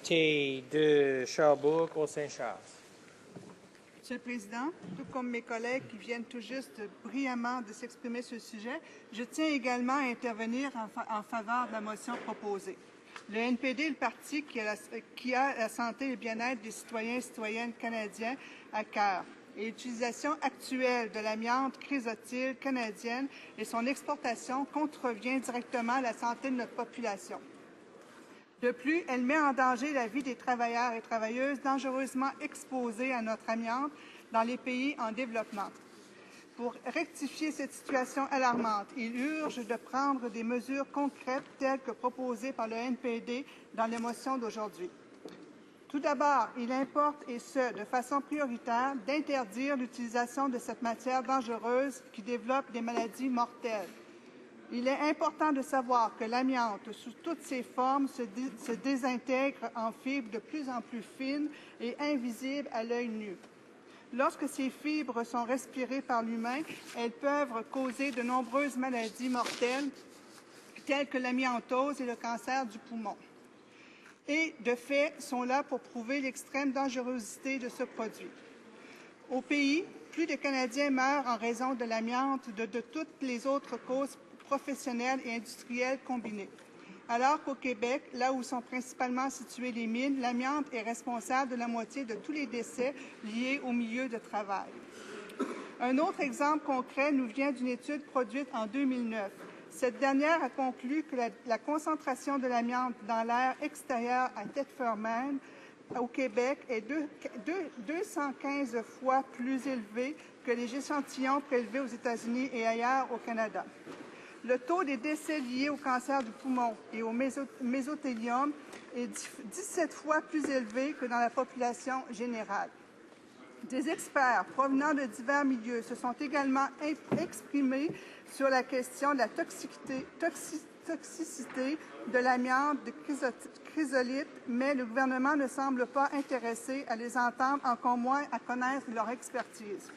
député de Sherbrooke au Saint-Charles. Monsieur le Président, tout comme mes collègues qui viennent tout juste brillamment de s'exprimer sur le sujet, je tiens également à intervenir en faveur de la motion proposée. Le NPD est le parti qui a la santé et le bien-être des citoyens et citoyennes canadiens à cœur. Et l'utilisation actuelle de l'amiante chrysotile canadienne et son exportation contrevient directement à la santé de notre population. De plus, elle met en danger la vie des travailleurs et travailleuses dangereusement exposés à notre amiante dans les pays en développement. Pour rectifier cette situation alarmante, il urge de prendre des mesures concrètes telles que proposées par le NPD dans les motions d'aujourd'hui. Tout d'abord, il importe, et ce, de façon prioritaire, d'interdire l'utilisation de cette matière dangereuse qui développe des maladies mortelles. Il est important de savoir que l'amiante, sous toutes ses formes, se désintègre en fibres de plus en plus fines et invisibles à l'œil nu. Lorsque ces fibres sont respirées par l'humain, elles peuvent causer de nombreuses maladies mortelles, telles que l'amiantose et le cancer du poumon. Et, de fait, sont là pour prouver l'extrême dangerosité de ce produit. Au pays, plus de Canadiens meurent en raison de l'amiante de toutes les autres causes professionnelles et industrielles combinées. Alors qu'au Québec, là où sont principalement situées les mines, l'amiante est responsable de la moitié de tous les décès liés au milieu de travail. Un autre exemple concret nous vient d'une étude produite en 2009. Cette dernière a conclu que la concentration de l'amiante dans l'air extérieur à Thetford-Mines, au Québec, est 215 fois plus élevée que les échantillons prélevés aux États-Unis et ailleurs au Canada. Le taux des décès liés au cancer du poumon et au mésothélium est 17 fois plus élevé que dans la population générale. Des experts provenant de divers milieux se sont également exprimés sur la question de la toxicité de l'amiante de chrysolite, mais le gouvernement ne semble pas intéressé à les entendre, encore moins à connaître leur expertise.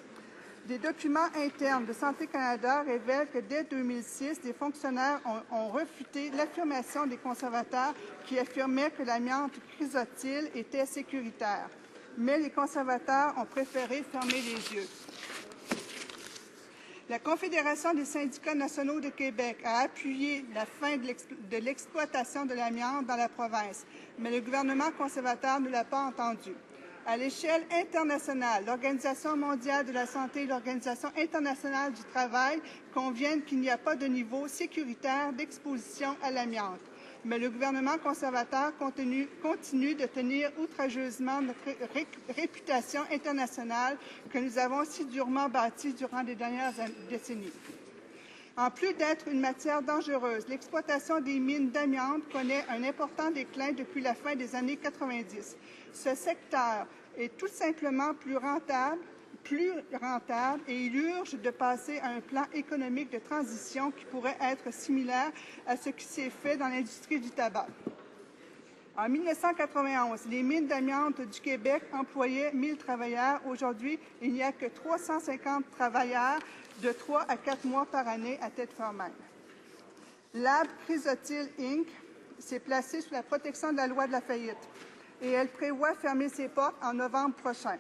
Des documents internes de Santé Canada révèlent que dès 2006, des fonctionnaires ont refuté l'affirmation des conservateurs qui affirmaient que l'amiante chrysotile était sécuritaire. Mais les conservateurs ont préféré fermer les yeux. La Confédération des syndicats nationaux de Québec a appuyé la fin de l'exploitation de l'amiante dans la province, mais le gouvernement conservateur ne l'a pas entendu. À l'échelle internationale, l'Organisation mondiale de la santé et l'Organisation internationale du travail conviennent qu'il n'y a pas de niveau sécuritaire d'exposition à l'amiante. Mais le gouvernement conservateur continue de tenir outrageusement notre réputation internationale que nous avons si durement bâtie durant les dernières décennies. En plus d'être une matière dangereuse, l'exploitation des mines d'amiante connaît un important déclin depuis la fin des années 90. Ce secteur est tout simplement plus rentable et il urge de passer à un plan économique de transition qui pourrait être similaire à ce qui s'est fait dans l'industrie du tabac. En 1991, les mines d'amiante du Québec employaient 1 000 travailleurs. Aujourd'hui, il n'y a que 350 travailleurs de 3 à 4 mois par année à Thetford-Mines. Lab Chrysotile Inc. s'est placée sous la protection de la loi de la faillite et elle prévoit fermer ses portes en novembre prochain.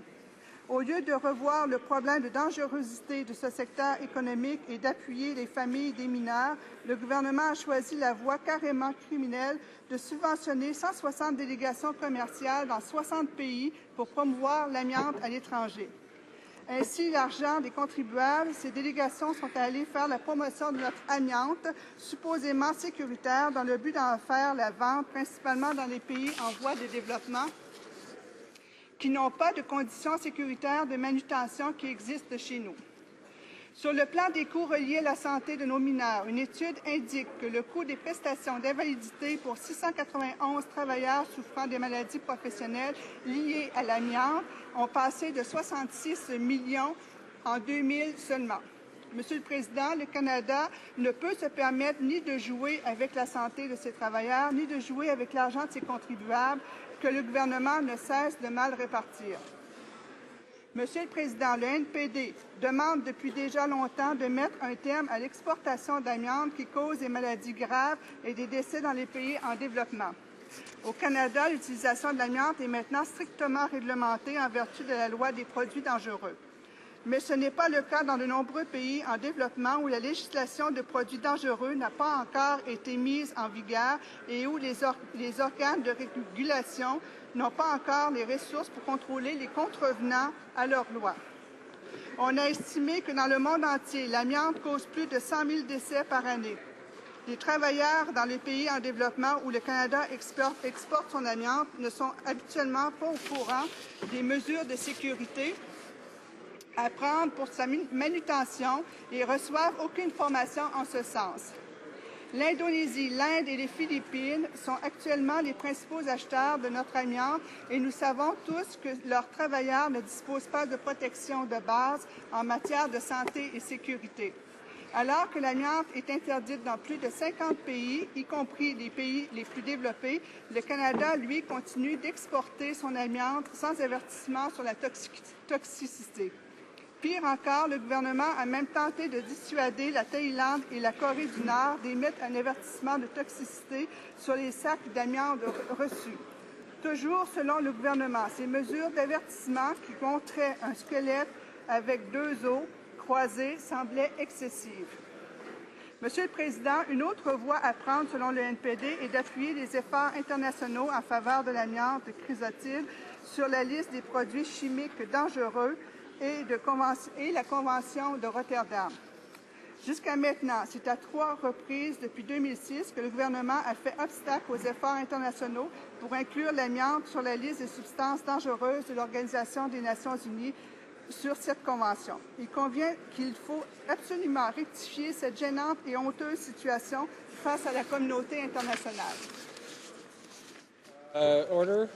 Au lieu de revoir le problème de dangerosité de ce secteur économique et d'appuyer les familles des mineurs, le gouvernement a choisi la voie carrément criminelle de subventionner 160 délégations commerciales dans 60 pays pour promouvoir l'amiante à l'étranger. Ainsi, l'argent des contribuables, ces délégations sont allées faire la promotion de notre amiante, supposément sécuritaire, dans le but d'en faire la vente, principalement dans les pays en voie de développement, qui n'ont pas de conditions sécuritaires de manutention qui existent chez nous. Sur le plan des coûts reliés à la santé de nos mineurs, une étude indique que le coût des prestations d'invalidité pour 691 travailleurs souffrant des maladies professionnelles liées à l'amiante ont passé de 66 millions en 2000 seulement. Monsieur le Président, le Canada ne peut se permettre ni de jouer avec la santé de ses travailleurs, ni de jouer avec l'argent de ses contribuables que le gouvernement ne cesse de mal répartir. Monsieur le Président, le NPD demande depuis déjà longtemps de mettre un terme à l'exportation d'amiante qui cause des maladies graves et des décès dans les pays en développement. Au Canada, l'utilisation de l'amiante est maintenant strictement réglementée en vertu de la loi des produits dangereux. Mais ce n'est pas le cas dans de nombreux pays en développement où la législation de produits dangereux n'a pas encore été mise en vigueur et où les organes de régulation n'ont pas encore les ressources pour contrôler les contrevenants à leurs lois. On a estimé que dans le monde entier, l'amiante cause plus de 100 000 décès par année. Les travailleurs dans les pays en développement où le Canada exporte son amiante ne sont habituellement pas au courant des mesures de sécurité à prendre pour sa manutention et reçoivent aucune formation en ce sens. L'Indonésie, l'Inde et les Philippines sont actuellement les principaux acheteurs de notre amiante et nous savons tous que leurs travailleurs ne disposent pas de protection de base en matière de santé et sécurité. Alors que l'amiante est interdite dans plus de 50 pays, y compris les pays les plus développés, le Canada, lui, continue d'exporter son amiante sans avertissement sur la toxicité. Pire encore, le gouvernement a même tenté de dissuader la Thaïlande et la Corée du Nord d'émettre un avertissement de toxicité sur les sacs d'amiante reçus. Toujours selon le gouvernement, ces mesures d'avertissement qui montraient un squelette avec 2 os croisés semblaient excessives. Monsieur le Président, une autre voie à prendre selon le NPD est d'appuyer les efforts internationaux en faveur de l'amiante chrysotile sur la liste des produits chimiques dangereux et la Convention de Rotterdam. Jusqu'à maintenant, c'est à 3 reprises depuis 2006 que le gouvernement a fait obstacle aux efforts internationaux pour inclure l'amiante sur la liste des substances dangereuses de l'Organisation des Nations unies sur cette convention. Il convient qu'il faut absolument rectifier cette gênante et honteuse situation face à la communauté internationale. Order.